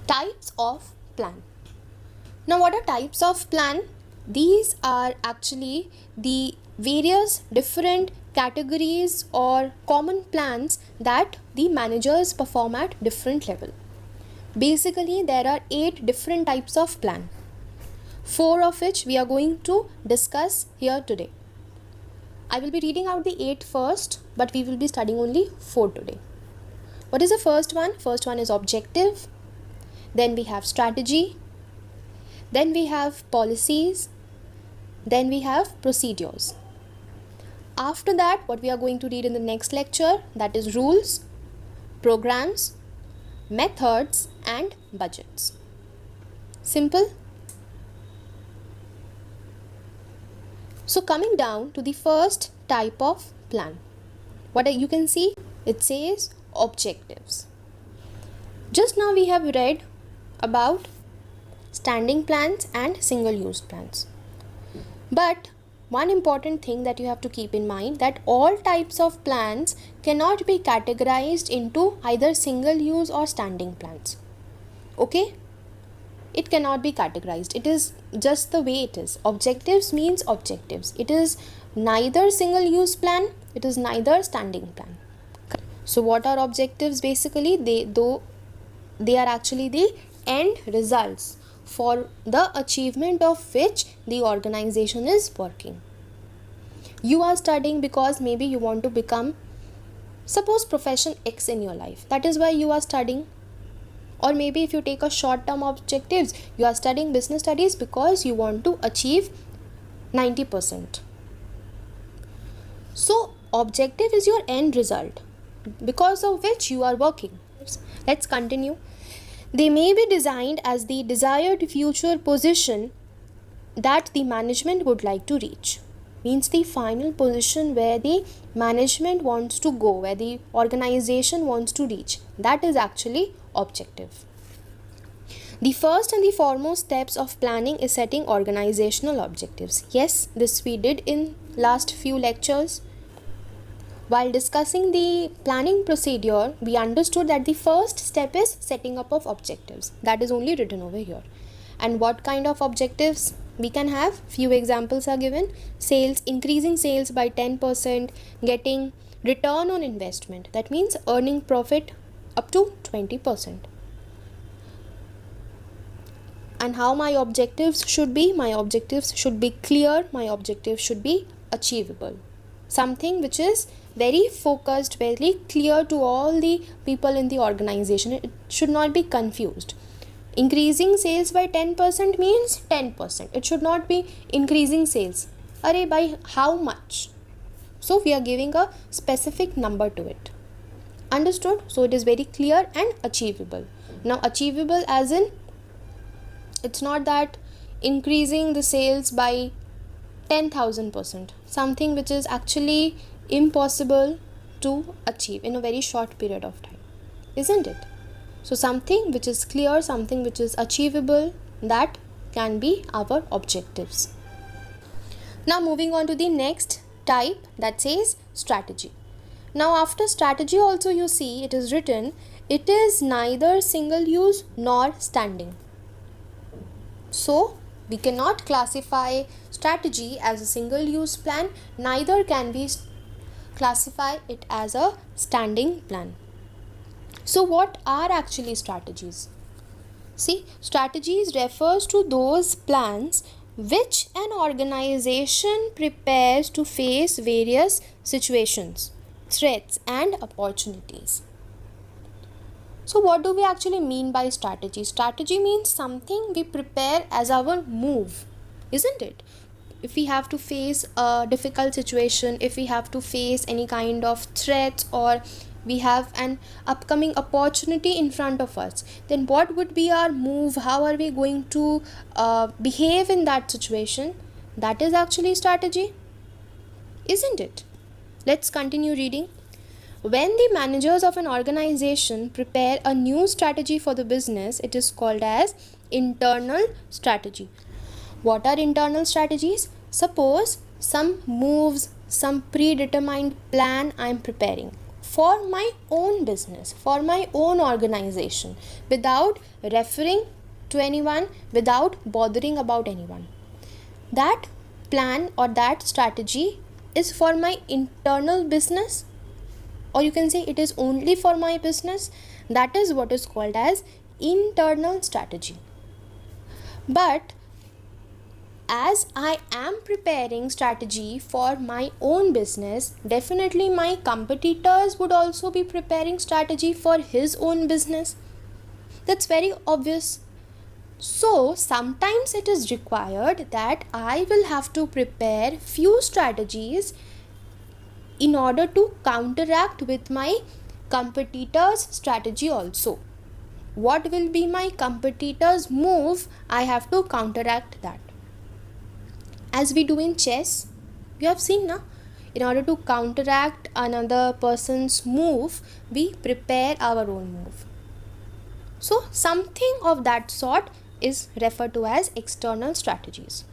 Types of plan. Now, what are types of plan? These are actually the various different categories or common plans that the managers perform at different level. Basically, there are 8 different types of plan, 4 of which we are going to discuss here today. I will be reading out the 8 first, but we will be studying only 4 today. What is the first one? First one is objective. Then we have strategy. Then we have policies. Then we have procedures. After that, what we are going to read in the next lecture, that is rules, programs, methods and budgets. Simple. So coming down to the first type of plan, what you can see, it says objectives. Just now we have read about standing plans and single use plans. But one important thing that you have to keep in mind, that all types of plans cannot be categorized into either single use or standing plans. Okay? It cannot be categorized. It is just the way it is. Objectives means objectives. It is neither single use plan, it is neither standing plan. So what are objectives? Basically, they are actually the end results for the achievement of which the organization is working. You are studying because maybe you want to become, suppose, profession X in your life. That is why you are studying. Or maybe if you take a short term objectives, you are studying business studies because you want to achieve 90%. So objective is your end result because of which you are working. Let's continue. They may be designed as the desired future position that the management would like to reach. Means the final position where the management wants to go, where the organization wants to reach. That is actually objective. The first and the foremost steps of planning is setting organizational objectives. Yes, this we did in last few lectures. While discussing the planning procedure, we understood that the first step is setting up of objectives. That is only written over here. And what kind of objectives we can have? Few examples are given. Sales, increasing sales by 10%, getting return on investment. That means earning profit up to 20%. And how my objectives should be? My objectives should be clear. My objectives should be achievable. Something which is very focused, very clear to all the people in the organization. It should not be confused. Increasing sales by 10% means 10%. It should not be increasing sales. Arey, by how much? So we are giving a specific number to it. Understood? So it is very clear and achievable. Now achievable as in, it's not that increasing the sales by 10,000%. Something which is actually impossible to achieve in a very short period of time, isn't it? So something which is clear, something which is achievable, that can be our objectives. Now moving on to the next type, that says strategy. Now after strategy also you see it is written, it is neither single use nor standing. So we cannot classify strategy as a single use plan, neither can we classify it as a standing plan. So what are actually strategies? See, strategies refers to those plans which an organization prepares to face various situations, threats and opportunities. So what do we actually mean by strategy? Strategy means something we prepare as our move, isn't it? If we have to face a difficult situation, if we have to face any kind of threat, or we have an upcoming opportunity in front of us, then what would be our move? How are we going to behave in that situation? That is actually strategy, isn't it? Let's continue reading. When the managers of an organization prepare a new strategy for the business, it is called as internal strategy. What are internal strategies? Suppose some moves, some predetermined plan I am preparing for my own business, for my own organization, without referring to anyone, without bothering about anyone. That plan or that strategy is for my internal business, or you can say it is only for my business. That is what is called as internal strategy. But as I am preparing strategy for my own business, definitely my competitors would also be preparing strategy for his own business. That's very obvious. So sometimes it is required that I will have to prepare few strategies in order to counteract with my competitor's strategy also. What will be my competitor's move? I have to counteract that. As we do in chess, you have seen now, in order to counteract another person's move, we prepare our own move. So something of that sort is referred to as external strategies.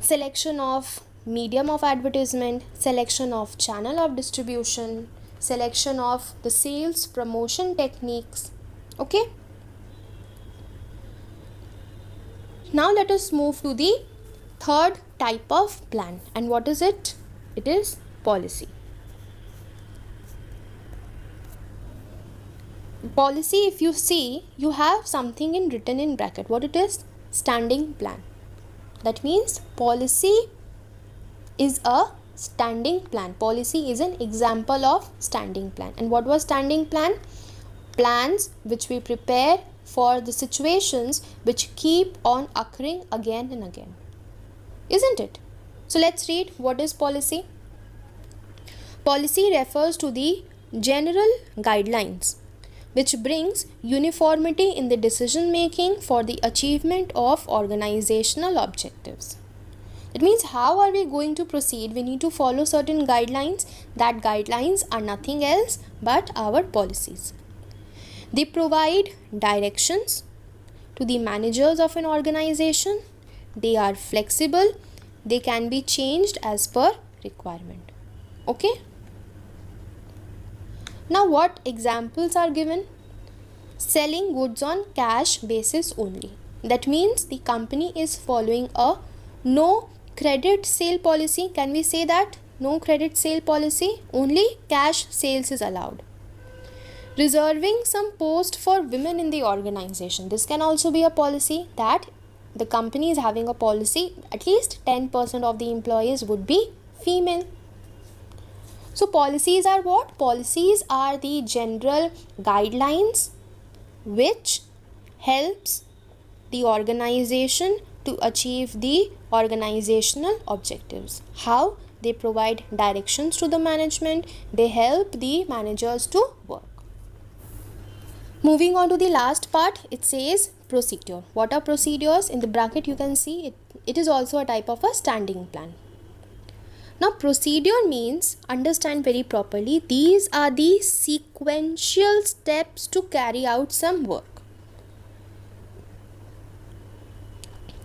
Selection of medium of advertisement, selection of channel of distribution, selection of the sales promotion techniques. Okay. Now let us move to the third type of plan. And what is it? It is policy. Policy, if you see, you have something written in bracket. What it is? Standing plan. That means policy is a standing plan. Policy is an example of standing plan. And what was standing plan? Plans which we prepare for the situations which keep on occurring again and again. Isn't it? So let's read what is policy. Policy refers to the general guidelines which brings uniformity in the decision making for the achievement of organizational objectives. It means how are we going to proceed? We need to follow certain guidelines. That guidelines are nothing else but our policies. They provide directions to the managers of an organization. They are flexible. They can be changed as per requirement. Okay? Now what examples are given? Selling goods on cash basis only. That means the company is following a no credit sale policy. Can we say that? No credit sale policy. Only cash sales is allowed. Reserving some post for women in the organization. This can also be a policy, that the company is having a policy at least 10% of the employees would be female. So policies are what? Policies are the general guidelines which helps the organization to achieve the organizational objectives. How? They provide directions to the management. They help the managers to work. Moving on to the last part, it says procedure. What are procedures? In the bracket you can see it is also a type of a standing plan. Now procedure means, understand very properly, these are the sequential steps to carry out some work.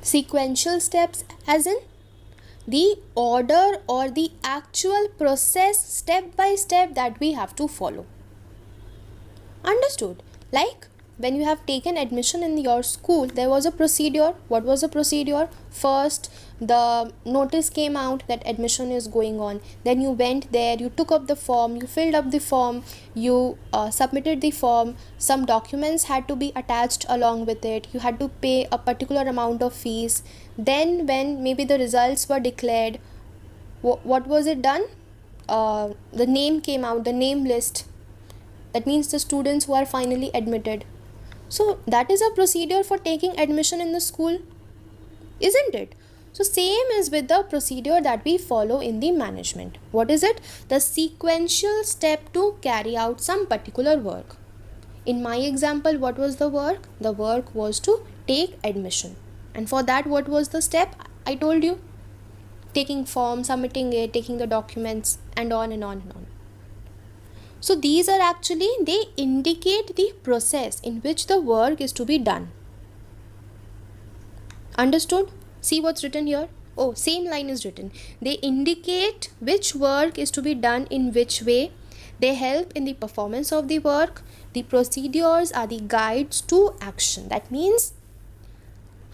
Sequential steps as in the order or the actual process step by step that we have to follow. Understood? Like when you have taken admission in your school, there was a procedure. What was the procedure? First, the notice came out that admission is going on. Then you went there, you took up the form, you filled up the form, you submitted the form. Some documents had to be attached along with it. You had to pay a particular amount of fees. Then when maybe the results were declared, what was it done? The name came out, the name list. That means the students who are finally admitted. So that is a procedure for taking admission in the school, isn't it? So same is with the procedure that we follow in the management. What is it? The sequential step to carry out some particular work. In my example, what was the work? The work was to take admission. And for that, what was the step? I told you. Taking form, submitting it, taking the documents, and on and on and on. So these are actually, they indicate the process in which the work is to be done. Understood? See what's written here? Oh, same line is written. They indicate which work is to be done in which way. They help in the performance of the work. The procedures are the guides to action. That means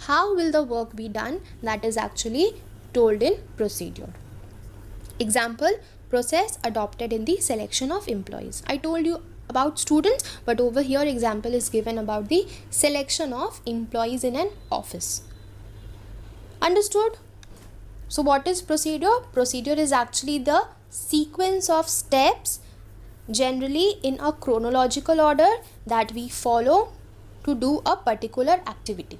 how will the work be done, that is actually told in procedure. Example, process adopted in the selection of employees. I told you about students, but over here example is given about the selection of employees in an office. Understood? So what is procedure? Procedure is actually the sequence of steps, generally in a chronological order, that we follow to do a particular activity.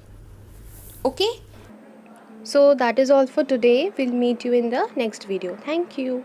Okay? So that is all for today. We'll meet you in the next video. Thank you.